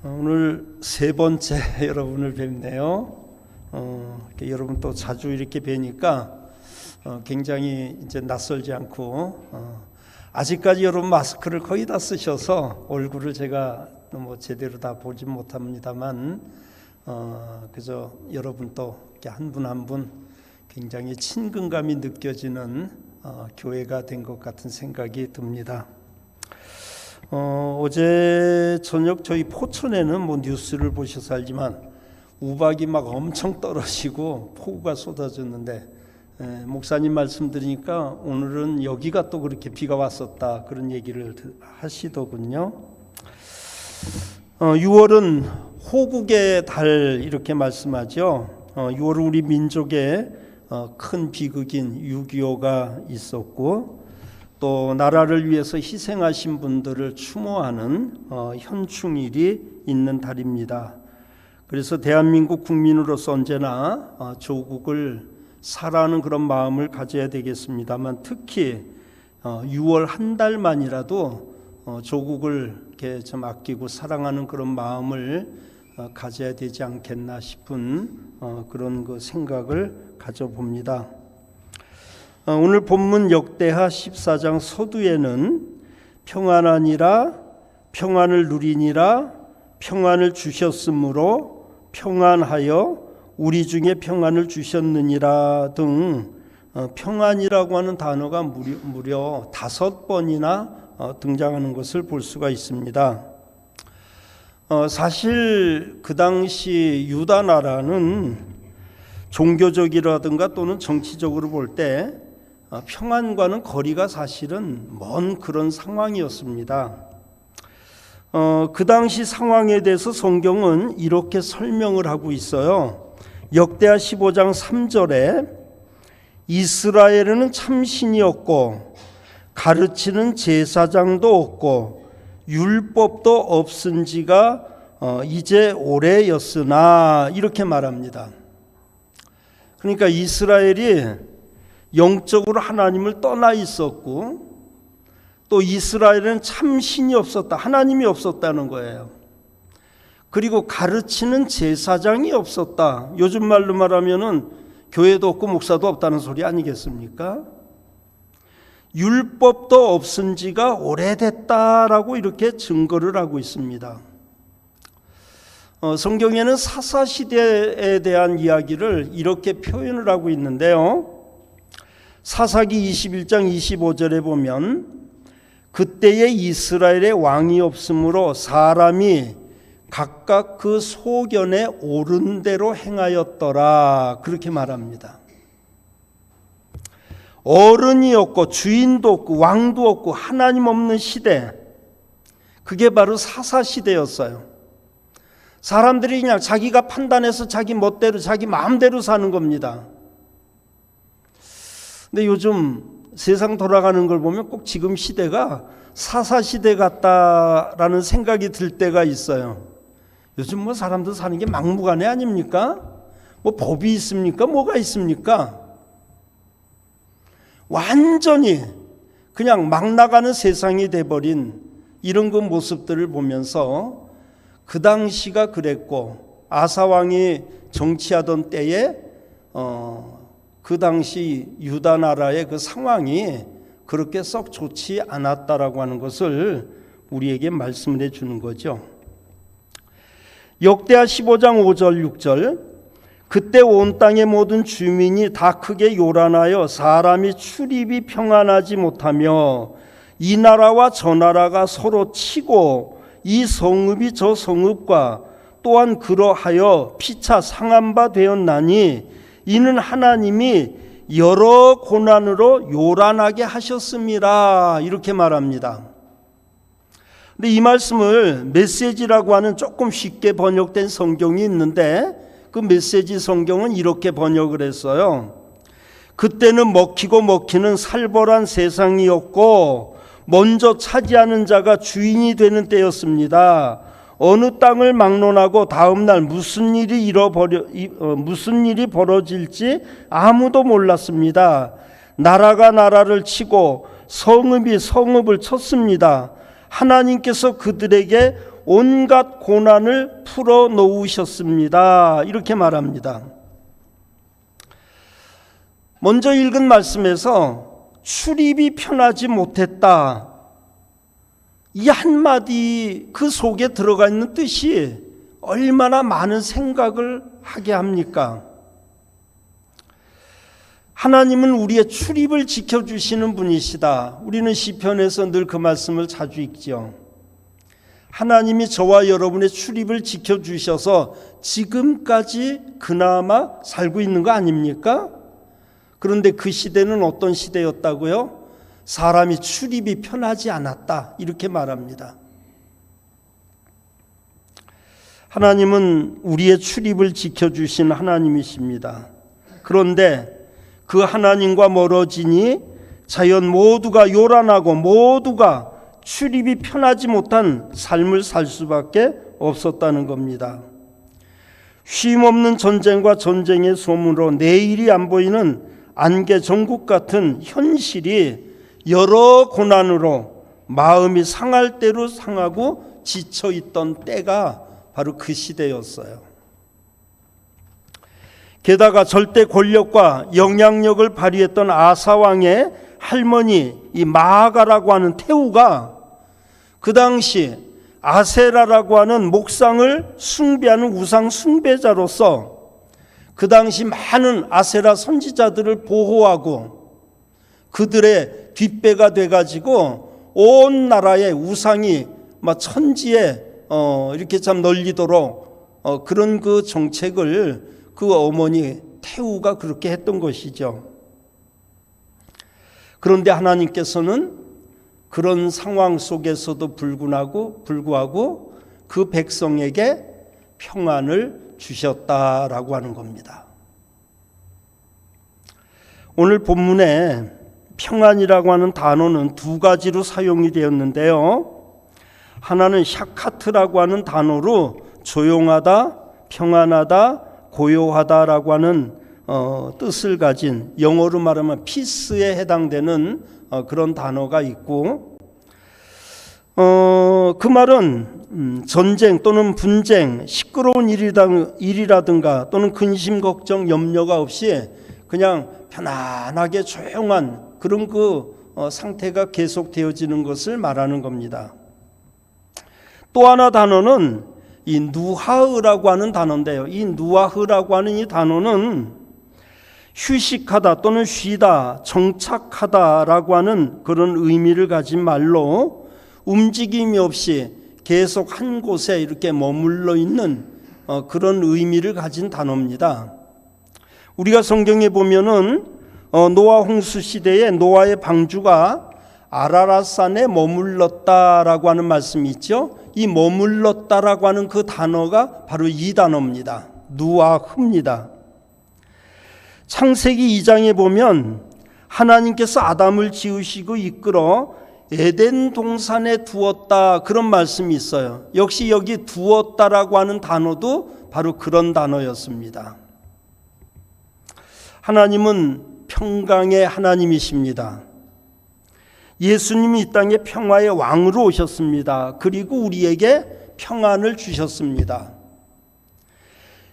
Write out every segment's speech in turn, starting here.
오늘 세 번째 여러분을 뵙네요. 여러분 또 자주 이렇게 뵈니까 굉장히 이제 낯설지 않고 아직까지 여러분 마스크를 거의 다 쓰셔서 얼굴을 제가 뭐 제대로 다 보지 못합니다만 그저 여러분 또 한 분 한 분 굉장히 친근감이 느껴지는 교회가 된 것 같은 생각이 듭니다. 어제 저녁 저희 포천에는 뭐 뉴스를 보셔서 알지만 우박이 막 엄청 떨어지고 폭우가 쏟아졌는데 목사님 말씀 들으니까 오늘은 여기가 또 그렇게 비가 왔었다 그런 얘기를 하시더군요. 6월은 호국의 달 이렇게 말씀하죠. 6월은 우리 민족의 큰 비극인 6.25가 있었고 또 나라를 위해서 희생하신 분들을 추모하는 현충일이 있는 달입니다. 그래서 대한민국 국민으로서 언제나 조국을 사랑하는 그런 마음을 가져야 되겠습니다만 특히 6월 한 달만이라도 조국을 이렇게 좀 아끼고 사랑하는 그런 마음을 가져야 되지 않겠나 싶은 그런 그 생각을 가져봅니다. 오늘 본문 역대하 14장 서두에는 평안하니라 평안을 누리니라 평안을 주셨으므로 평안하여 우리 중에 평안을 주셨느니라 등 평안이라고 하는 단어가 무려 5번이나 등장하는 것을 볼 수가 있습니다. 사실 그 당시 유다 나라는 종교적이라든가 또는 정치적으로 볼 때 평안과는 거리가 사실은 먼 그런 상황이었습니다. 그 당시 상황에 대해서 성경은 이렇게 설명을 하고 있어요. 역대하 15장 3절에 이스라엘에는 참신이 없고 가르치는 제사장도 없고 율법도 없은 지가 이제 오래였으나 이렇게 말합니다. 그러니까 이스라엘이 영적으로 하나님을 떠나 있었고 또 이스라엘은 참신이 없었다. 하나님이 없었다는 거예요. 그리고 가르치는 제사장이 없었다. 요즘 말로 말하면은 교회도 없고 목사도 없다는 소리 아니겠습니까? 율법도 없은 지가 오래됐다라고 이렇게 증거를 하고 있습니다. 성경에는 사사시대에 대한 이야기를 이렇게 표현을 하고 있는데요. 사사기 21장 25절에 보면 그때에 이스라엘에 왕이 없으므로 사람이 각각 그 소견에 옳은 대로 행하였더라 그렇게 말합니다. 어른이 없고 주인도 없고 왕도 없고 하나님 없는 시대, 그게 바로 사사시대였어요. 사람들이 그냥 자기가 판단해서 자기 멋대로 자기 마음대로 사는 겁니다. 근데 요즘 세상 돌아가는 걸 보면 꼭 지금 시대가 사사시대 같다라는 생각이 들 때가 있어요. 요즘 뭐 사람들 사는 게 막무가내 아닙니까? 뭐 법이 있습니까? 뭐가 있습니까? 완전히 그냥 막 나가는 세상이 돼버린 이런 그 모습들을 보면서 그 당시가 그랬고 아사왕이 정치하던 때에 그 당시 유다 나라의 그 상황이 그렇게 썩 좋지 않았다라고 하는 것을 우리에게 말씀을 해주는 거죠. 역대하 15장 5절 6절 그때 온 땅의 모든 주민이 다 크게 요란하여 사람이 출입이 평안하지 못하며 이 나라와 저 나라가 서로 치고 이 성읍이 저 성읍과 또한 그러하여 피차 상한 바 되었나니 이는 하나님이 여러 고난으로 요란하게 하셨습니다 이렇게 말합니다. 근데 이 말씀을 메시지라고 하는 조금 쉽게 번역된 성경이 있는데 그 메시지 성경은 이렇게 번역을 했어요. 그때는 먹히고 먹히는 살벌한 세상이었고 먼저 차지하는 자가 주인이 되는 때였습니다. 어느 땅을 막론하고 다음 날 무슨 일이 벌어질지 아무도 몰랐습니다. 나라가 나라를 치고 성읍이 성읍을 쳤습니다. 하나님께서 그들에게 온갖 고난을 풀어 놓으셨습니다. 이렇게 말합니다. 먼저 읽은 말씀에서 출입이 편하지 못했다. 이 한마디 그 속에 들어가 있는 뜻이 얼마나 많은 생각을 하게 합니까? 하나님은 우리의 출입을 지켜주시는 분이시다. 우리는 시편에서 늘 그 말씀을 자주 읽죠. 하나님이 저와 여러분의 출입을 지켜주셔서 지금까지 그나마 살고 있는 거 아닙니까? 그런데 그 시대는 어떤 시대였다고요? 사람이 출입이 편하지 않았다. 이렇게 말합니다. 하나님은 우리의 출입을 지켜주신 하나님이십니다. 그런데 그 하나님과 멀어지니 자연 모두가 요란하고 모두가 출입이 편하지 못한 삶을 살 수밖에 없었다는 겁니다. 쉼없는 전쟁과 전쟁의 소문으로 내일이 안 보이는 안개 전국 같은 현실이 여러 고난으로 마음이 상할 대로 상하고 지쳐있던 때가 바로 그 시대였어요. 게다가 절대 권력과 영향력을 발휘했던 아사왕의 할머니 이 마아가라고 하는 태우가 그 당시 아세라라고 하는 목상을 숭배하는 우상 숭배자로서 그 당시 많은 아세라 선지자들을 보호하고 그들의 뒷배가 돼가지고 온 나라의 우상이 막 천지에 이렇게 참 널리도록 그런 그 정책을 그 어머니 태우가 그렇게 했던 것이죠. 그런데 하나님께서는 그런 상황 속에서도 불구하고 그 백성에게 평안을 주셨다라고 하는 겁니다. 오늘 본문에 평안이라고 하는 단어는 두 가지로 사용이 되었는데요. 하나는 샤카트라고 하는 단어로 조용하다, 평안하다, 고요하다라고 하는 뜻을 가진 영어로 말하면 피스에 해당되는 그런 단어가 있고 그 말은 전쟁 또는 분쟁, 시끄러운 일이라든가 또는 근심, 걱정, 염려가 없이 그냥 편안하게 조용한 그런 그 상태가 계속되어지는 것을 말하는 겁니다. 또 하나 단어는 이 누하흐라고 하는 단어인데요. 이 누하흐라고 하는 이 단어는 휴식하다 또는 쉬다, 정착하다라고 하는 그런 의미를 가진 말로 움직임이 없이 계속 한 곳에 이렇게 머물러 있는 그런 의미를 가진 단어입니다. 우리가 성경에 보면은 노아 홍수 시대에 노아의 방주가 아라랏산에 머물렀다라고 하는 말씀이 있죠. 이 머물렀다라고 하는 그 단어가 바로 이 단어입니다. 누아흐입니다. 창세기 2장에 보면 하나님께서 아담을 지으시고 이끌어 에덴 동산에 두었다 그런 말씀이 있어요. 역시 여기 두었다라고 하는 단어도 바로 그런 단어였습니다. 하나님은 평강의 하나님이십니다. 예수님이 이 땅에 평화의 왕으로 오셨습니다. 그리고 우리에게 평안을 주셨습니다.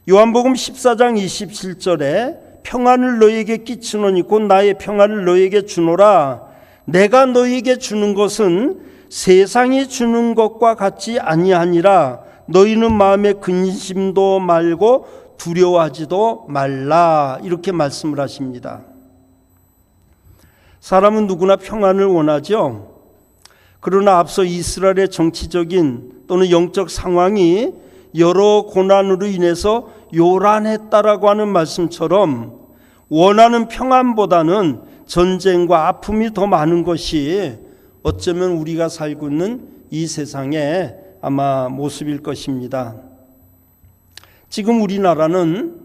요한복음 14장 27절에 평안을 너희에게 끼치노니 곧 나의 평안을 너희에게 주노라. 내가 너희에게 주는 것은 세상이 주는 것과 같지 아니하니라. 너희는 마음에 근심도 말고 두려워하지도 말라. 이렇게 말씀을 하십니다. 사람은 누구나 평안을 원하죠. 그러나 앞서 이스라엘의 정치적인 또는 영적 상황이 여러 고난으로 인해서 요란했다라고 하는 말씀처럼 원하는 평안보다는 전쟁과 아픔이 더 많은 것이 어쩌면 우리가 살고 있는 이 세상의 아마 모습일 것입니다. 지금 우리나라는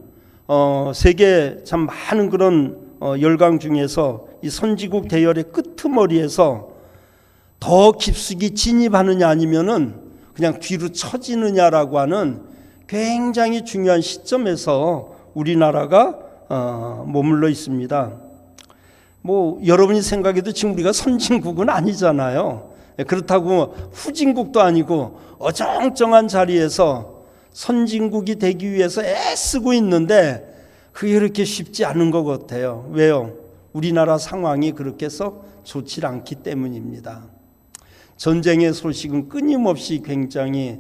세계 참 많은 그런 열강 중에서 이 선지국 대열의 끄트머리에서 더 깊숙이 진입하느냐 아니면은 그냥 뒤로 처지느냐라고 하는 굉장히 중요한 시점에서 우리나라가 머물러 있습니다. 뭐 여러분이 생각해도 지금 우리가 선진국은 아니잖아요. 그렇다고 후진국도 아니고 어정쩡한 자리에서 선진국이 되기 위해서 애쓰고 있는데 그게 그렇게 쉽지 않은 것 같아요. 왜요? 우리나라 상황이 그렇게 썩 좋지 않기 때문입니다. 전쟁의 소식은 끊임없이 굉장히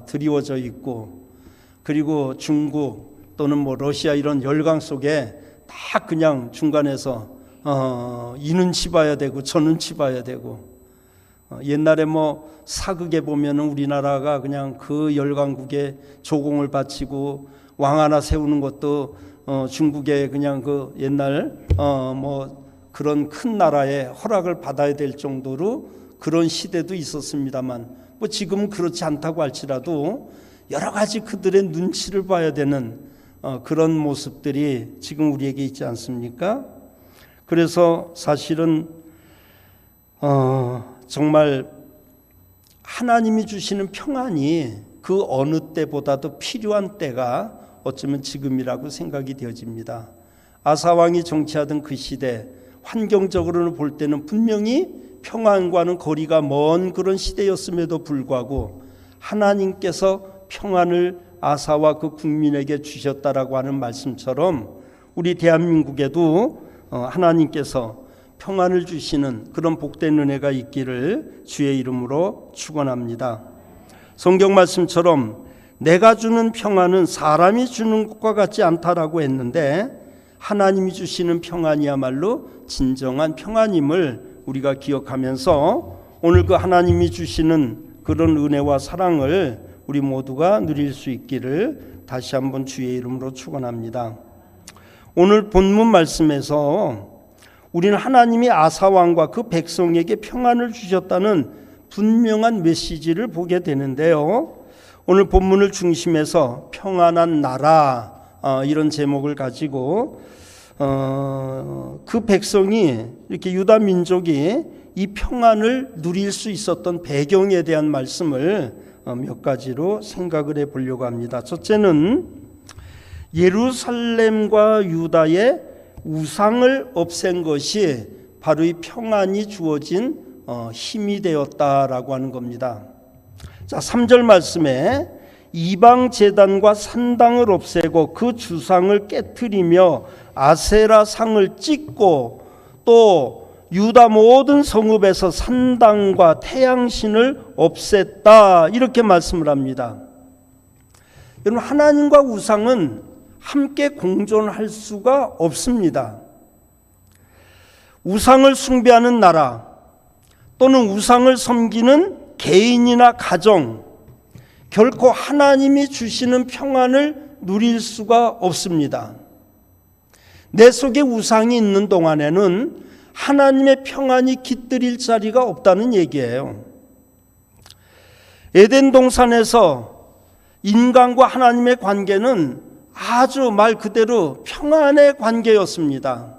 드리워져 있고, 그리고 중국 또는 뭐 러시아 이런 열강 속에 다 그냥 중간에서 이는 치봐야 되고 저는 치봐야 되고, 옛날에 뭐 사극에 보면은 우리나라가 그냥 그 열강국에 조공을 바치고 왕 하나 세우는 것도 중국의 그냥 그 옛날 뭐 그런 큰 나라의 허락을 받아야 될 정도로 그런 시대도 있었습니다만, 뭐 지금은 그렇지 않다고 할지라도 여러 가지 그들의 눈치를 봐야 되는 그런 모습들이 지금 우리에게 있지 않습니까? 그래서 사실은 정말 하나님이 주시는 평안이 그 어느 때보다도 필요한 때가 어쩌면 지금이라고 생각이 되어집니다. 아사왕이 정치하던 그 시대, 환경적으로는 볼 때는 분명히 평안과는 거리가 먼 그런 시대였음에도 불구하고 하나님께서 평안을 아사와 그 국민에게 주셨다라고 하는 말씀처럼 우리 대한민국에도 하나님께서 평안을 주시는 그런 복된 은혜가 있기를 주의 이름으로 축원합니다. 성경 말씀처럼 내가 주는 평안은 사람이 주는 것과 같지 않다라고 했는데, 하나님이 주시는 평안이야말로 진정한 평안임을 우리가 기억하면서 오늘 그 하나님이 주시는 그런 은혜와 사랑을 우리 모두가 누릴 수 있기를 다시 한번 주의 이름으로 축원합니다. 오늘 본문 말씀에서 우리는 하나님이 아사왕과 그 백성에게 평안을 주셨다는 분명한 메시지를 보게 되는데요. 오늘 본문을 중심해서 평안한 나라 이런 제목을 가지고 그 백성이 이렇게 유다 민족이 이 평안을 누릴 수 있었던 배경에 대한 말씀을 몇 가지로 생각을 해보려고 합니다. 첫째는 예루살렘과 유다의 우상을 없앤 것이 바로 이 평안이 주어진 힘이 되었다라고 하는 겁니다. 자, 3절 말씀에 이방 제단과 산당을 없애고 그 주상을 깨트리며 아세라 상을 찢고 또 유다 모든 성읍에서 산당과 태양신을 없앴다, 이렇게 말씀을 합니다. 여러분, 하나님과 우상은 함께 공존할 수가 없습니다. 우상을 숭배하는 나라 또는 우상을 섬기는 개인이나 가정, 결코 하나님이 주시는 평안을 누릴 수가 없습니다. 내 속에 우상이 있는 동안에는 하나님의 평안이 깃들일 자리가 없다는 얘기예요. 에덴 동산에서 인간과 하나님의 관계는 아주 말 그대로 평안의 관계였습니다.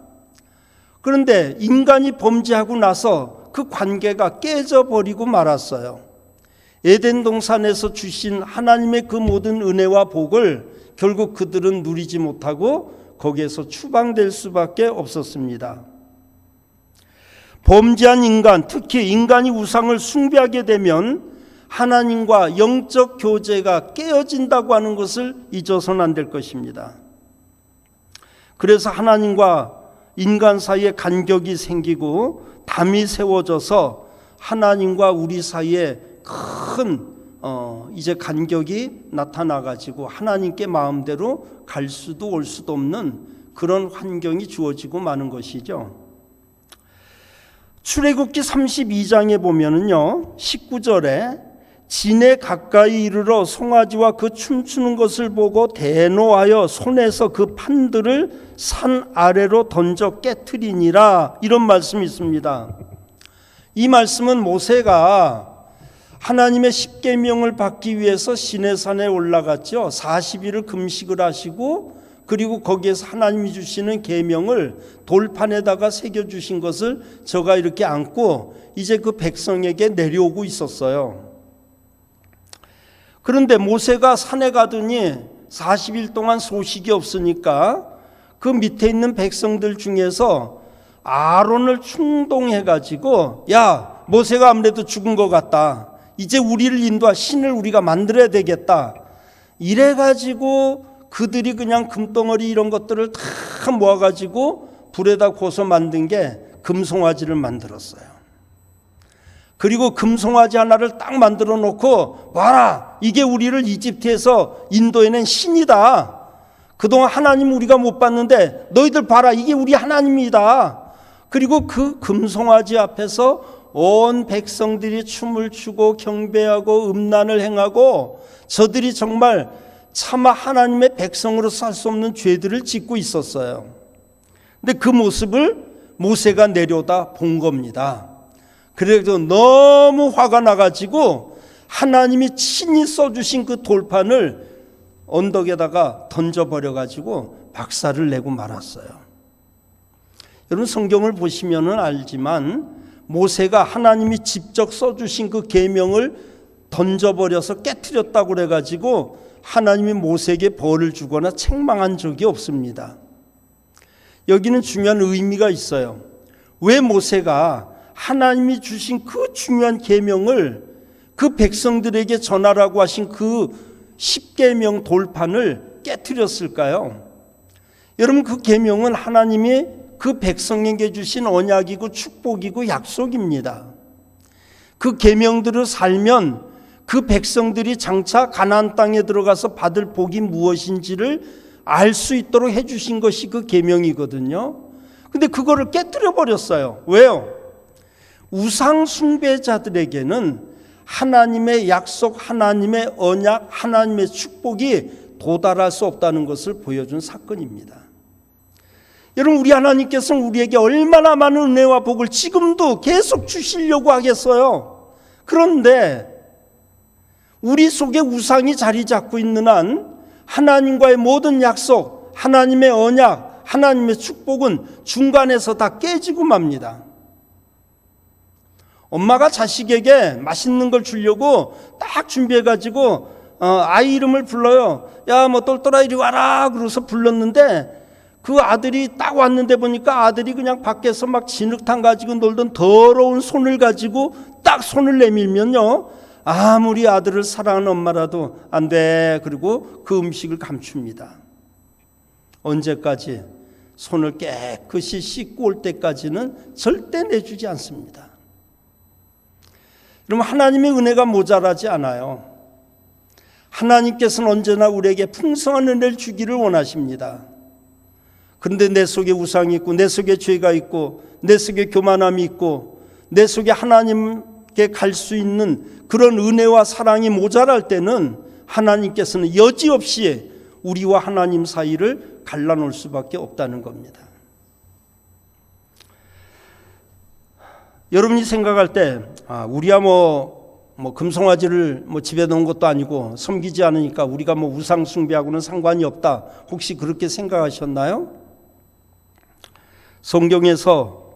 그런데 인간이 범죄하고 나서 그 관계가 깨져버리고 말았어요. 에덴 동산에서 주신 하나님의 그 모든 은혜와 복을 결국 그들은 누리지 못하고 거기에서 추방될 수밖에 없었습니다. 범죄한 인간, 특히 인간이 우상을 숭배하게 되면 하나님과 영적 교제가 깨어진다고 하는 것을 잊어서는 안 될 것입니다. 그래서 하나님과 인간 사이에 간격이 생기고 담이 세워져서 하나님과 우리 사이에 큰 이제 간격이 나타나가지고 하나님께 마음대로 갈 수도 올 수도 없는 그런 환경이 주어지고 마는 것이죠. 출애굽기 32장에 보면은요, 19절에 진에 가까이 이르러 송아지와 그 춤추는 것을 보고 대노하여 손에서 그 판들을 산 아래로 던져 깨트리니라, 이런 말씀이 있습니다. 이 말씀은 모세가 하나님의 십계명을 받기 위해서 시내산에 올라갔죠. 40일을 금식을 하시고 그리고 거기에서 하나님이 주시는 계명을 돌판에다가 새겨주신 것을 저가 이렇게 안고 이제 그 백성에게 내려오고 있었어요. 그런데 모세가 산에 가더니 40일 동안 소식이 없으니까 그 밑에 있는 백성들 중에서 아론을 충동해가지고, 야, 모세가 아무래도 죽은 것 같다. 이제 우리를 인도할 신을 우리가 만들어야 되겠다. 이래가지고 그들이 그냥 금덩어리 이런 것들을 다 모아가지고 불에다 구워서 만든 게 금송아지를 만들었어요. 그리고 금송아지 하나를 딱 만들어 놓고 봐라, 이게 우리를 이집트에서 인도해낸 신이다. 그동안 하나님 우리가 못 봤는데 너희들 봐라, 이게 우리 하나님이다. 그리고 그 금송아지 앞에서 온 백성들이 춤을 추고 경배하고 음란을 행하고 저들이 정말 차마 하나님의 백성으로 살 수 없는 죄들을 짓고 있었어요. 근데 그 모습을 모세가 내려다 본 겁니다. 그래서 너무 화가 나가지고 하나님이 친히 써주신 그 돌판을 언덕에다가 던져버려가지고 박살을 내고 말았어요. 여러분, 성경을 보시면 알지만 모세가 하나님이 직접 써주신 그 계명을 던져버려서 깨트렸다고 그래가지고 하나님이 모세에게 벌을 주거나 책망한 적이 없습니다. 여기는 중요한 의미가 있어요. 왜 모세가 하나님이 주신 그 중요한 계명을 그 백성들에게 전하라고 하신 그 10계명 돌판을 깨트렸을까요? 여러분, 그 계명은 하나님이 그 백성에게 주신 언약이고 축복이고 약속입니다. 그 계명들을 살면 그 백성들이 장차 가나안 땅에 들어가서 받을 복이 무엇인지를 알 수 있도록 해주신 것이 그 계명이거든요. 근데 그거를 깨뜨려 버렸어요. 왜요? 우상 숭배자들에게는 하나님의 약속, 하나님의 언약, 하나님의 축복이 도달할 수 없다는 것을 보여준 사건입니다. 여러분, 우리 하나님께서는 우리에게 얼마나 많은 은혜와 복을 지금도 계속 주시려고 하겠어요. 그런데 우리 속에 우상이 자리 잡고 있는 한 하나님과의 모든 약속, 하나님의 언약, 하나님의 축복은 중간에서 다 깨지고 맙니다. 엄마가 자식에게 맛있는 걸 주려고 딱 준비해가지고 아이 이름을 불러요. 야, 뭐 똘똘아 이리 와라 그러서 불렀는데 그 아들이 딱 왔는데 보니까 아들이 그냥 밖에서 막 진흙탕 가지고 놀던 더러운 손을 가지고 딱 손을 내밀면요, 아무리 아들을 사랑하는 엄마라도 안 돼. 그리고 그 음식을 감춥니다. 언제까지? 손을 깨끗이 씻고 올 때까지는 절대 내주지 않습니다. 여러분, 하나님의 은혜가 모자라지 않아요. 하나님께서는 언제나 우리에게 풍성한 은혜를 주기를 원하십니다. 그런데 내 속에 우상이 있고 내 속에 죄가 있고 내 속에 교만함이 있고 내 속에 하나님께 갈 수 있는 그런 은혜와 사랑이 모자랄 때는 하나님께서는 여지없이 우리와 하나님 사이를 갈라놓을 수밖에 없다는 겁니다. 여러분이 생각할 때 우리야 뭐 금송아지를 집에 놓은 것도 아니고 섬기지 않으니까 우리가 우상 숭배하고는 상관이 없다, 혹시 그렇게 생각하셨나요? 성경에서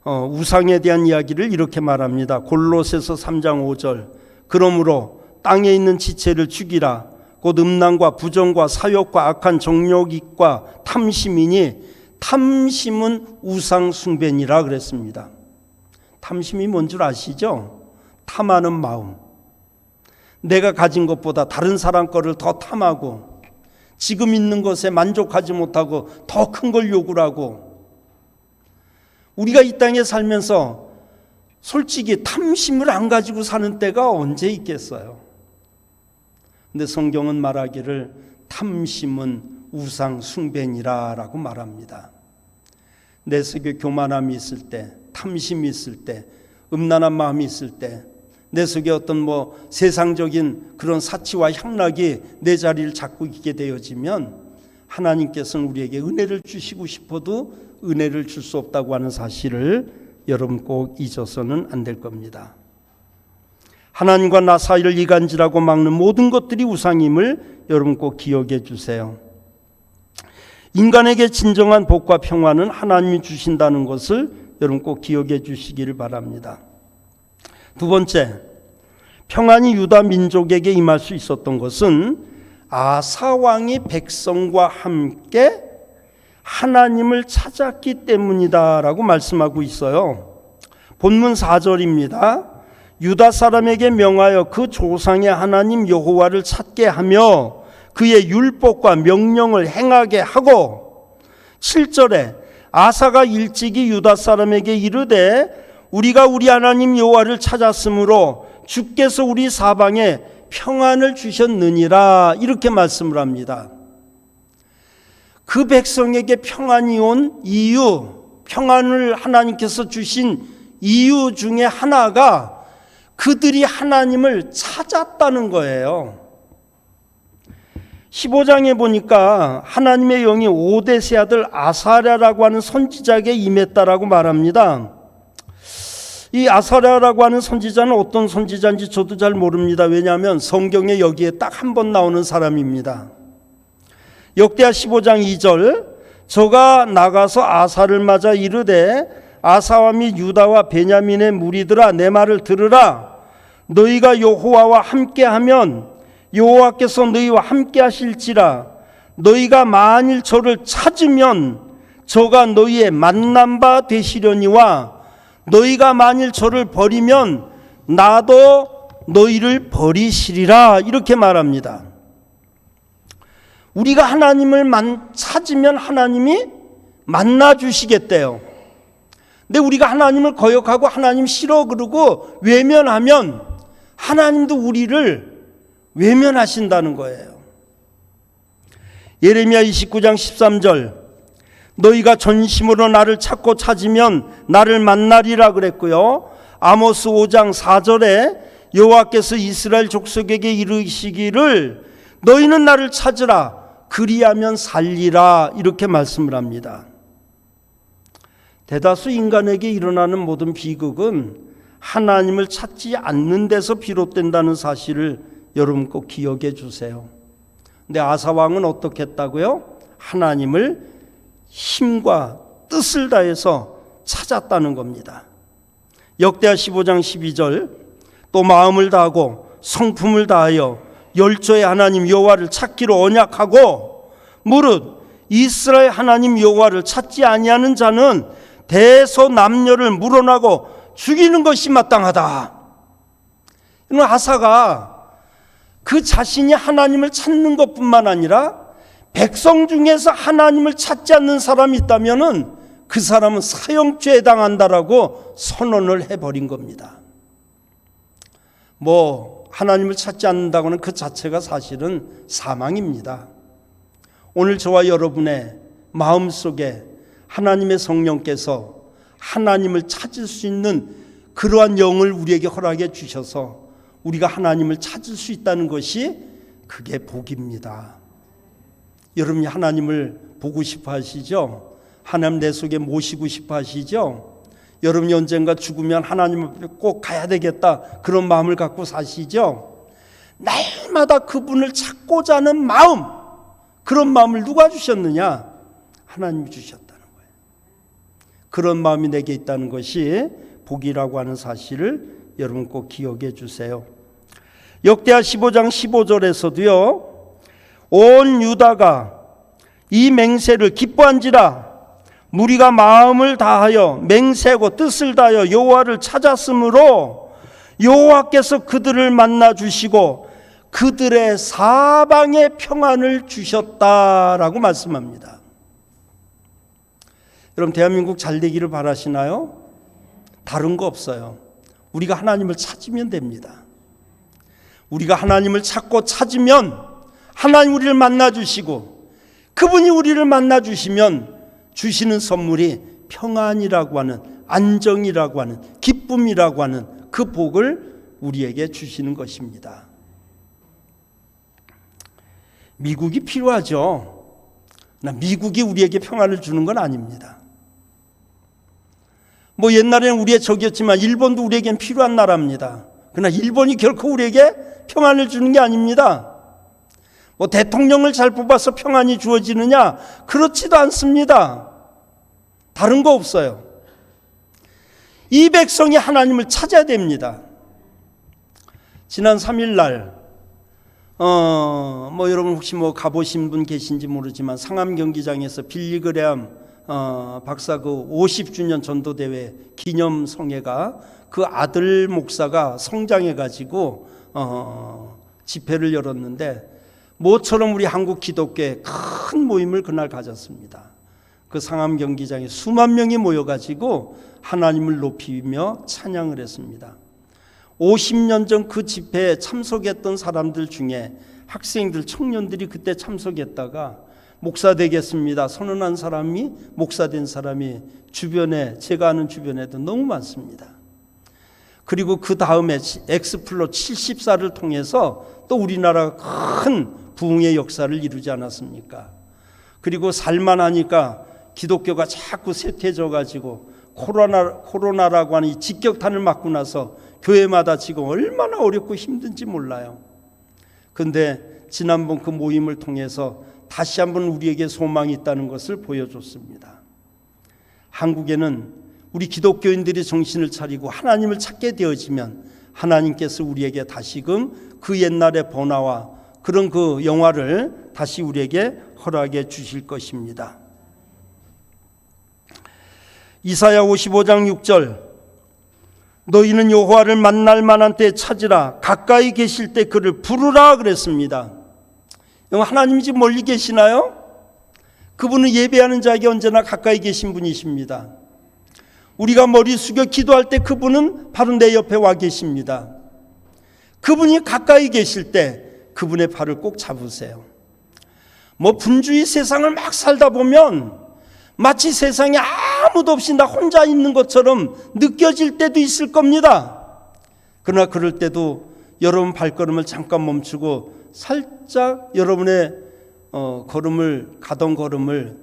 우상에 대한 이야기를 이렇게 말합니다. 골로새서 3장 5절. 그러므로 땅에 있는 지체를 죽이라. 곧 음란과 부정과 사욕과 악한 정욕과 탐심이니 탐심은 우상 숭배니라 그랬습니다. 탐심이 뭔 줄 아시죠? 탐하는 마음. 내가 가진 것보다 다른 사람 거를 더 탐하고 지금 있는 것에 만족하지 못하고 더 큰 걸 요구를 하고, 우리가 이 땅에 살면서 솔직히 탐심을 안 가지고 사는 때가 언제 있겠어요? 근데 성경은 말하기를 탐심은 우상 숭배니라 라고 말합니다. 내 속에 교만함이 있을 때, 탐심이 있을 때, 음란한 마음이 있을 때, 내 속에 어떤 세상적인 그런 사치와 향락이 내 자리를 잡고 있게 되어지면 하나님께서는 우리에게 은혜를 주시고 싶어도 은혜를 줄 수 없다고 하는 사실을 여러분 꼭 잊어서는 안 될 겁니다. 하나님과 나 사이를 이간질하고 막는 모든 것들이 우상임을 여러분 꼭 기억해 주세요. 인간에게 진정한 복과 평화는 하나님이 주신다는 것을 여러분 꼭 기억해 주시기를 바랍니다. 두 번째, 평안이 유다 민족에게 임할 수 있었던 것은 아사 왕이 백성과 함께 하나님을 찾았기 때문이다라고 말씀하고 있어요. 본문 4절입니다. 유다 사람에게 명하여 그 조상의 하나님 여호와를 찾게 하며 그의 율법과 명령을 행하게 하고, 7절에 아사가 일찍이 유다 사람에게 이르되 우리가 우리 하나님 여호와를 찾았으므로 주께서 우리 사방에 평안을 주셨느니라, 이렇게 말씀을 합니다. 그 백성에게 평안이 온 이유, 평안을 하나님께서 주신 이유 중에 하나가 그들이 하나님을 찾았다는 거예요. 15장에 보니까 하나님의 영이 오데세 아들 아사랴라고 하는 선지자에게 임했다라고 말합니다. 이 아사랴라고 하는 선지자는 어떤 선지자인지 저도 잘 모릅니다. 왜냐하면 성경에 여기에 딱 한 번 나오는 사람입니다. 역대하 15장 2절, 저가 나가서 아사를 맞아 이르되 아사와 및 유다와 베냐민의 무리들아, 내 말을 들으라. 너희가 여호와와 함께하면 여호와께서 너희와 함께 하실지라. 너희가 만일 저를 찾으면 저가 너희의 만난 바 되시려니와 너희가 만일 저를 버리면 나도 너희를 버리시리라, 이렇게 말합니다. 우리가 하나님을 찾으면 하나님이 만나 주시겠대요. 근데 우리가 하나님을 거역하고 하나님 싫어 그러고 외면하면 하나님도 우리를 외면하신다는 거예요. 예레미야 29장 13절, 너희가 전심으로 나를 찾고 찾으면 나를 만나리라 그랬고요. 아모스 5장 4절에 여호와께서 이스라엘 족속에게 이르시기를 너희는 나를 찾으라, 그리하면 살리라, 이렇게 말씀을 합니다. 대다수 인간에게 일어나는 모든 비극은 하나님을 찾지 않는 데서 비롯된다는 사실을 여러분 꼭 기억해 주세요. 근데 아사 왕은 어떻게 했다고요? 하나님을 힘과 뜻을 다해서 찾았다는 겁니다. 역대하 15장 12절, 또 마음을 다하고 성품을 다하여 열조의 하나님 여호와를 찾기로 언약하고 무릇 이스라엘 하나님 여호와를 찾지 아니하는 자는 대소남녀를 물어나고 죽이는 것이 마땅하다. 이런 아사가 그 자신이 하나님을 찾는 것뿐만 아니라 백성 중에서 하나님을 찾지 않는 사람이 있다면은 그 사람은 사형죄에 당한다라고 선언을 해버린 겁니다. 하나님을 찾지 않는다고는 그 자체가 사실은 사망입니다. 오늘 저와 여러분의 마음속에 하나님의 성령께서 하나님을 찾을 수 있는 그러한 영을 우리에게 허락해 주셔서 우리가 하나님을 찾을 수 있다는 것이 그게 복입니다. 여러분이 하나님을 보고 싶어 하시죠? 하나님 내 속에 모시고 싶어 하시죠? 여러분이 언젠가 죽으면 하나님 앞에 꼭 가야 되겠다, 그런 마음을 갖고 사시죠? 날마다 그분을 찾고자 하는 마음, 그런 마음을 누가 주셨느냐? 하나님이 주셨다는 거예요. 그런 마음이 내게 있다는 것이 복이라고 하는 사실을 여러분 꼭 기억해 주세요. 역대하 15장 15절에서도요, 온 유다가 이 맹세를 기뻐한지라. 무리가 마음을 다하여 맹세하고 뜻을 다하여 여호와를 찾았으므로 여호와께서 그들을 만나 주시고 그들의 사방에 평안을 주셨다라고 말씀합니다. 여러분, 대한민국 잘 되기를 바라시나요? 다른 거 없어요. 우리가 하나님을 찾으면 됩니다. 우리가 하나님을 찾고 찾으면 하나님 우리를 만나 주시고, 그분이 우리를 만나 주시면 주시는 선물이 평안이라고 하는, 안정이라고 하는, 기쁨이라고 하는 그 복을 우리에게 주시는 것입니다. 미국이 필요하죠. 미국이 우리에게 평안을 주는 건 아닙니다. 옛날에는 우리의 적이었지만 일본도 우리에겐 필요한 나라입니다. 그러나 일본이 결코 우리에게 평안을 주는 게 아닙니다. 대통령을 잘 뽑아서 평안이 주어지느냐? 그렇지도 않습니다. 다른 거 없어요. 이 백성이 하나님을 찾아야 됩니다. 지난 3일 날 여러분 혹시 가보신 분 계신지 모르지만 상암 경기장에서 빌리 그레암 박사 그 50주년 전도대회 기념성회가 그 아들 목사가 성장해 가지고 집회를 열었는데 모처럼 우리 한국 기독교에 큰 모임을 그날 가졌습니다. 그 상암 경기장에 수만 명이 모여가지고 하나님을 높이며 찬양을 했습니다. 50년 전 그 집회에 참석했던 사람들 중에 학생들, 청년들이 그때 참석했다가 목사 되겠습니다 선언한 사람이, 목사 된 사람이 주변에, 제가 아는 주변에도 너무 많습니다. 그리고 그 다음에 엑스플로 74를 통해서 또 우리나라가 큰 부흥의 역사를 이루지 않았습니까? 그리고 살만하니까 기독교가 자꾸 쇠퇴져 가지고 코로나라고 하는 이 직격탄을 맞고 나서 교회마다 지금 얼마나 어렵고 힘든지 몰라요. 그런데 지난번 그 모임을 통해서 다시 한번 우리에게 소망이 있다는 것을 보여줬습니다. 한국에는 우리 기독교인들이 정신을 차리고 하나님을 찾게 되어지면 하나님께서 우리에게 다시금 그 옛날의 번화와 그런 그 영화를 다시 우리에게 허락해 주실 것입니다. 이사야 55장 6절, 너희는 여호와를 만날 만한 때에 찾으라, 가까이 계실 때 그를 부르라 그랬습니다. 하나님이 지금 멀리 계시나요? 그분은 예배하는 자에게 언제나 가까이 계신 분이십니다. 우리가 머리 숙여 기도할 때 그분은 바로 내 옆에 와 계십니다. 그분이 가까이 계실 때 그분의 발을 꼭 잡으세요. 분주히 세상을 막 살다 보면 마치 세상에 아무도 없이 나 혼자 있는 것처럼 느껴질 때도 있을 겁니다. 그러나 그럴 때도 여러분 발걸음을 잠깐 멈추고 살짝 여러분의 가던 걸음을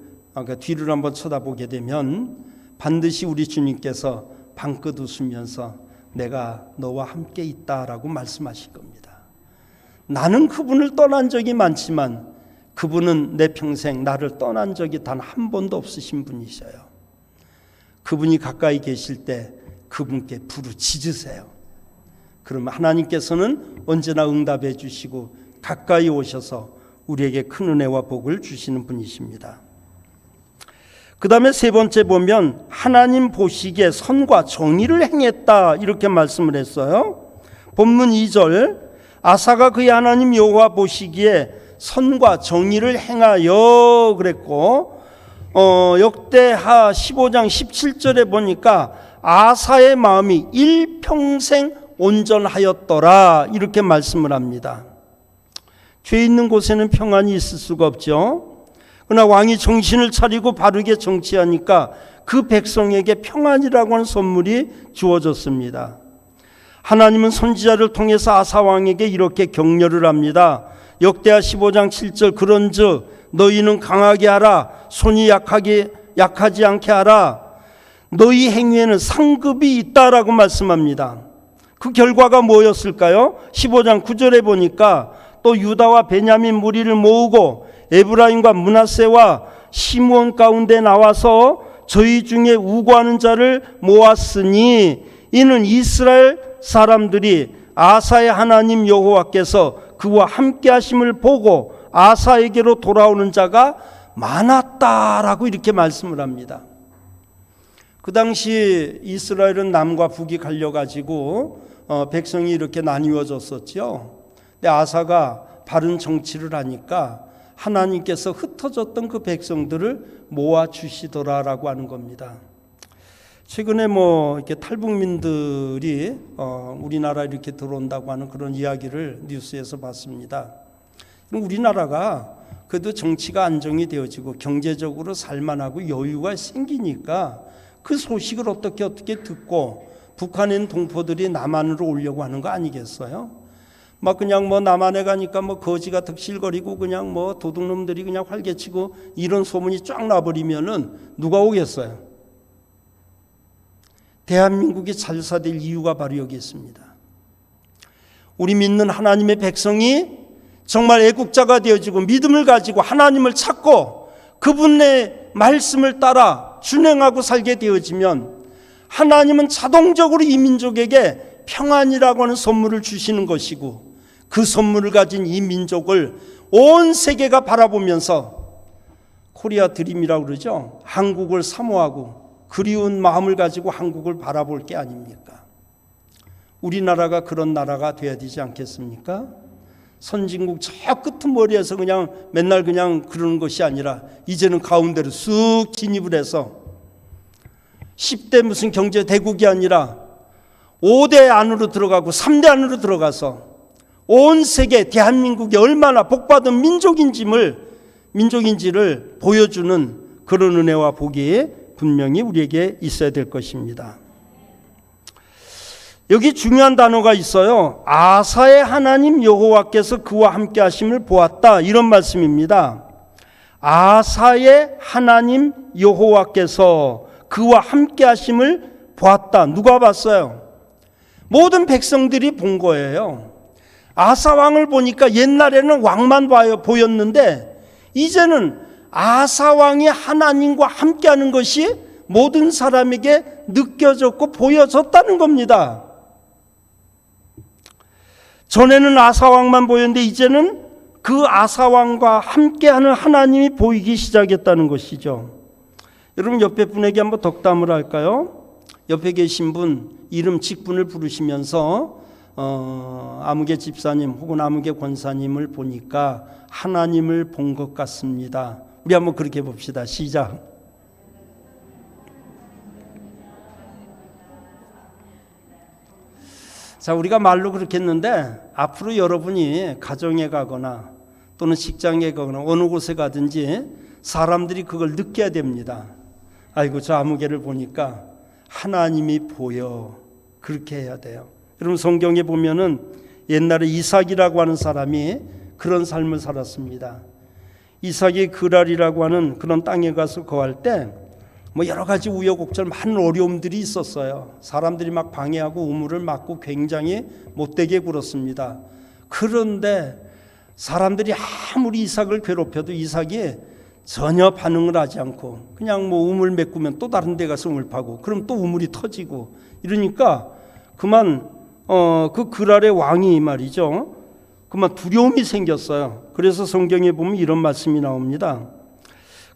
뒤를 한번 쳐다보게 되면 반드시 우리 주님께서 방긋 웃으면서 내가 너와 함께 있다라고 말씀하실 겁니다. 나는 그분을 떠난 적이 많지만 그분은 내 평생 나를 떠난 적이 단 한 번도 없으신 분이셔요. 그분이 가까이 계실 때 그분께 부르짖으세요. 그러면 하나님께서는 언제나 응답해 주시고 가까이 오셔서 우리에게 큰 은혜와 복을 주시는 분이십니다. 그 다음에 세 번째 보면 하나님 보시기에 선과 정의를 행했다 이렇게 말씀을 했어요. 본문 2절, 아사가 그의 하나님 여호와 보시기에 선과 정의를 행하여 그랬고, 역대하 15장 17절에 보니까 아사의 마음이 일평생 온전하였더라 이렇게 말씀을 합니다. 죄 있는 곳에는 평안이 있을 수가 없죠. 그러나 왕이 정신을 차리고 바르게 정치하니까 그 백성에게 평안이라고 하는 선물이 주어졌습니다. 하나님은 선지자를 통해서 아사 왕에게 이렇게 격려를 합니다. 역대하 15장 7절, 그런즉 너희는 강하게 하라, 손이 약하지 않게 하라, 너희 행위에는 상급이 있다라고 말씀합니다. 그 결과가 뭐였을까요? 15장 9절에 보니까 또 유다와 베냐민 무리를 모으고 에브라임과 므낫세와 시므온 가운데 나와서 저희 중에 우고하는 자를 모았으니 이는 이스라엘 사람들이 아사의 하나님 여호와께서 그와 함께 하심을 보고 아사에게로 돌아오는 자가 많았다라고 이렇게 말씀을 합니다. 그 당시 이스라엘은 남과 북이 갈려가지고 백성이 이렇게 나뉘어졌었죠. 근데 아사가 바른 정치를 하니까 하나님께서 흩어졌던 그 백성들을 모아주시더라라고 하는 겁니다. 최근에 이렇게 탈북민들이 우리나라 이렇게 들어온다고 하는 그런 이야기를 뉴스에서 봤습니다. 우리나라가 그래도 정치가 안정이 되어지고 경제적으로 살만하고 여유가 생기니까 그 소식을 어떻게 듣고 북한에 있는 동포들이 남한으로 오려고 하는 거 아니겠어요? 그냥 남한에 가니까 거지가 득실거리고 그냥 도둑놈들이 그냥 활개치고 이런 소문이 쫙 나버리면은 누가 오겠어요? 대한민국이 잘 사될 이유가 바로 여기 있습니다. 우리 믿는 하나님의 백성이 정말 애국자가 되어지고 믿음을 가지고 하나님을 찾고 그분의 말씀을 따라 준행하고 살게 되어지면 하나님은 자동적으로 이 민족에게 평안이라고 하는 선물을 주시는 것이고 그 선물을 가진 이 민족을 온 세계가 바라보면서 코리아 드림이라고 그러죠. 한국을 사모하고 그리운 마음을 가지고 한국을 바라볼 게 아닙니까? 우리나라가 그런 나라가 돼야 되지 않겠습니까? 선진국 저 끄트머리에서 그냥 맨날 그냥 그러는 것이 아니라 이제는 가운데로 쑥 진입을 해서 10대 무슨 경제 대국이 아니라 5대 안으로 들어가고 3대 안으로 들어가서 온 세계 대한민국이 얼마나 복받은 민족인지를 보여주는 그런 은혜와 복이 분명히 우리에게 있어야 될 것입니다. 여기 중요한 단어가 있어요. 아사의 하나님 여호와께서 그와 함께 하심을 보았다, 이런 말씀입니다. 아사의 하나님 여호와께서 그와 함께 하심을 보았다. 누가 봤어요? 모든 백성들이 본 거예요. 아사 왕을 보니까 옛날에는 왕만 보였는데 이제는 아사 왕이 하나님과 함께하는 것이 모든 사람에게 느껴졌고 보여졌다는 겁니다. 전에는 아사 왕만 보였는데 이제는 그 아사 왕과 함께하는 하나님이 보이기 시작했다는 것이죠. 여러분 옆에 분에게 한번 덕담을 할까요? 옆에 계신 분 이름 직분을 부르시면서 아무개 집사님 혹은 아무개 권사님을 보니까 하나님을 본 것 같습니다. 우리 한번 그렇게 봅시다. 시작. 자, 우리가 말로 그렇게 했는데 앞으로 여러분이 가정에 가거나 또는 직장에 가거나 어느 곳에 가든지 사람들이 그걸 느껴야 됩니다. 아이고 저 아무개를 보니까 하나님이 보여. 그렇게 해야 돼요. 여러분 성경에 보면은 옛날에 이삭이라고 하는 사람이 그런 삶을 살았습니다. 이삭이 그랄이라고 하는 그런 땅에 가서 거할 때 뭐 여러 가지 우여곡절 많은 어려움들이 있었어요. 사람들이 막 방해하고 우물을 막고 굉장히 못되게 굴었습니다. 그런데 사람들이 아무리 이삭을 괴롭혀도 이삭이 전혀 반응을 하지 않고 그냥 뭐 우물 메꾸면 또 다른 데 가서 우물 파고 그럼 또 우물이 터지고 이러니까 그만 그 그랄의 왕이 말이죠. 그만 두려움이 생겼어요. 그래서 성경에 보면 이런 말씀이 나옵니다.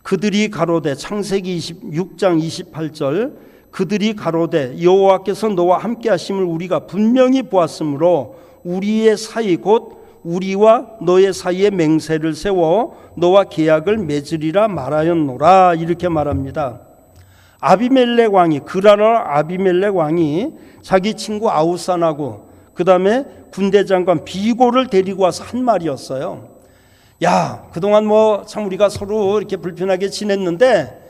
그들이 가로되 창세기 26장 28절 그들이 가로되 여호와께서 너와 함께 하심을 우리가 분명히 보았으므로 우리의 사이 곧 우리와 너의 사이에 맹세를 세워 너와 계약을 맺으리라 말하였노라. 이렇게 말합니다. 아비멜렉 왕이 그랄라 아비멜렉 왕이 자기 친구 아우산하고 그 다음에 군대 장관 비고를 데리고 와서 한 말이었어요. 야, 그동안 뭐 참 우리가 서로 이렇게 불편하게 지냈는데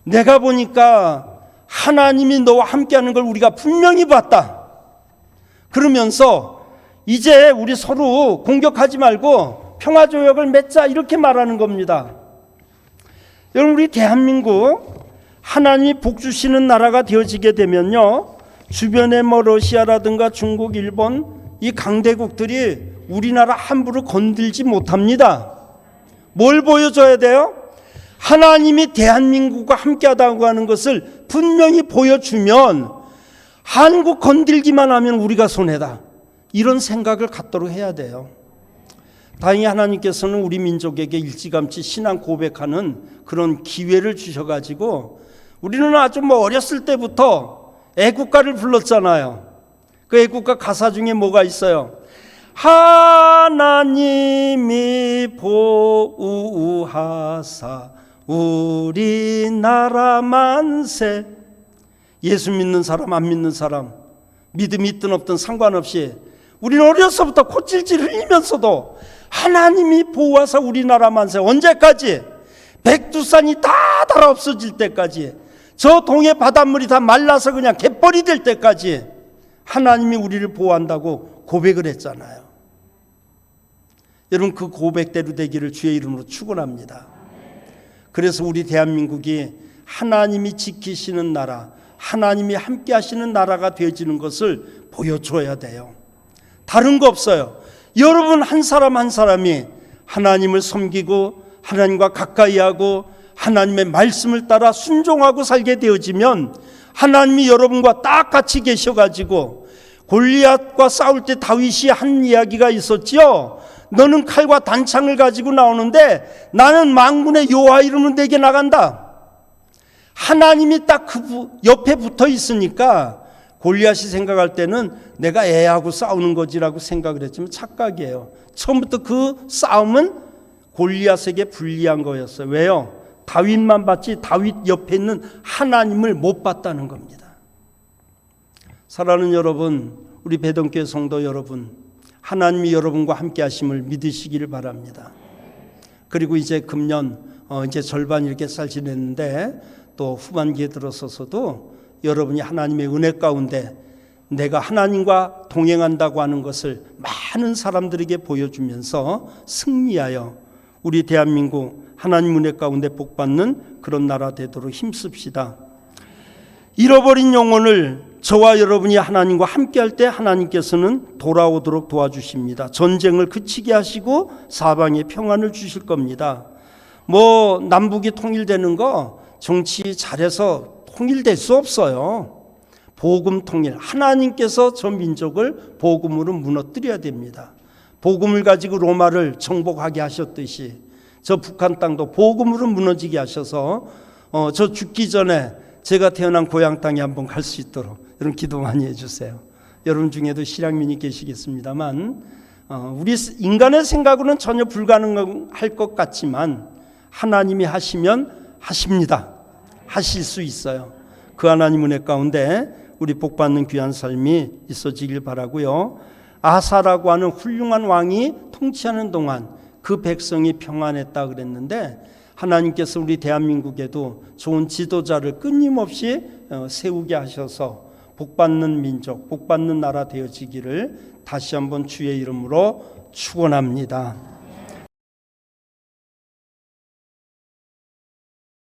내가 보니까 하나님이 너와 함께하는 걸 우리가 분명히 봤다. 그러면서 이제 우리 서로 공격하지 말고 평화조약을 맺자, 이렇게 말하는 겁니다. 여러분 우리 대한민국 하나님이 복 주시는 나라가 되어지게 되면요, 주변에 뭐 러시아라든가 중국, 일본 이 강대국들이 우리나라 함부로 건들지 못합니다. 뭘 보여줘야 돼요? 하나님이 대한민국과 함께하다고 하는 것을 분명히 보여주면 한국 건들기만 하면 우리가 손해다, 이런 생각을 갖도록 해야 돼요. 다행히 하나님께서는 우리 민족에게 일찌감치 신앙 고백하는 그런 기회를 주셔가지고 우리는 아주 뭐 어렸을 때부터 애국가를 불렀잖아요. 그 애국가 가사 중에 뭐가 있어요? 하나님이 보호하사 우리나라 만세. 예수 믿는 사람 안 믿는 사람 믿음이 있든 없든 상관없이 우리는 어려서부터 콧질질 흘리면서도 하나님이 보호하사 우리나라 만세. 언제까지? 백두산이 다 달아 없어질 때까지, 저 동해 바닷물이 다 말라서 그냥 갯벌이 될 때까지 하나님이 우리를 보호한다고 고백을 했잖아요. 여러분 그 고백대로 되기를 주의 이름으로 축원합니다. 그래서 우리 대한민국이 하나님이 지키시는 나라, 하나님이 함께 하시는 나라가 되어지는 것을 보여줘야 돼요. 다른 거 없어요. 여러분 한 사람 한 사람이 하나님을 섬기고 하나님과 가까이 하고 하나님의 말씀을 따라 순종하고 살게 되어지면 하나님이 여러분과 딱 같이 계셔가지고 골리앗과 싸울 때 다윗이 한 이야기가 있었지요. 너는 칼과 단창을 가지고 나오는데 나는 만군의 여호와 이름으로 내게 나간다. 하나님이 딱 그 옆에 붙어 있으니까 골리앗이 생각할 때는 내가 애하고 싸우는 거지라고 생각을 했지만 착각이에요. 처음부터 그 싸움은 골리앗에게 불리한 거였어요. 왜요? 다윗만 봤지 다윗 옆에 있는 하나님을 못 봤다는 겁니다. 사랑하는 여러분, 우리 배동교회 성도 여러분, 하나님이 여러분과 함께 하심을 믿으시기를 바랍니다. 그리고 이제 금년 이제 절반 이렇게 살 지냈는데 또 후반기에 들어서서도 여러분이 하나님의 은혜 가운데 내가 하나님과 동행한다고 하는 것을 많은 사람들에게 보여주면서 승리하여 우리 대한민국 하나님 은혜 가운데 복받는 그런 나라 되도록 힘씁시다. 잃어버린 영혼을 저와 여러분이 하나님과 함께할 때 하나님께서는 돌아오도록 도와주십니다. 전쟁을 그치게 하시고 사방에 평안을 주실 겁니다. 뭐 남북이 통일되는 거 정치 잘해서 통일될 수 없어요. 복음 통일, 하나님께서 저 민족을 복음으로 무너뜨려야 됩니다. 복음을 가지고 로마를 정복하게 하셨듯이 저 북한 땅도 복음으로 무너지게 하셔서 저 죽기 전에 제가 태어난 고향 땅에 한번 갈 수 있도록 여러분 기도 많이 해주세요. 여러분 중에도 실향민이 계시겠습니다만 우리 인간의 생각으로는 전혀 불가능할 것 같지만 하나님이 하시면 하십니다. 하실 수 있어요. 그 하나님 은혜 가운데 우리 복받는 귀한 삶이 있어지길 바라고요. 아사라고 하는 훌륭한 왕이 통치하는 동안 그 백성이 평안했다 그랬는데 하나님께서 우리 대한민국에도 좋은 지도자를 끊임없이 세우게 하셔서 복받는 민족, 복받는 나라 되어지기를 다시 한번 주의 이름으로 축원합니다.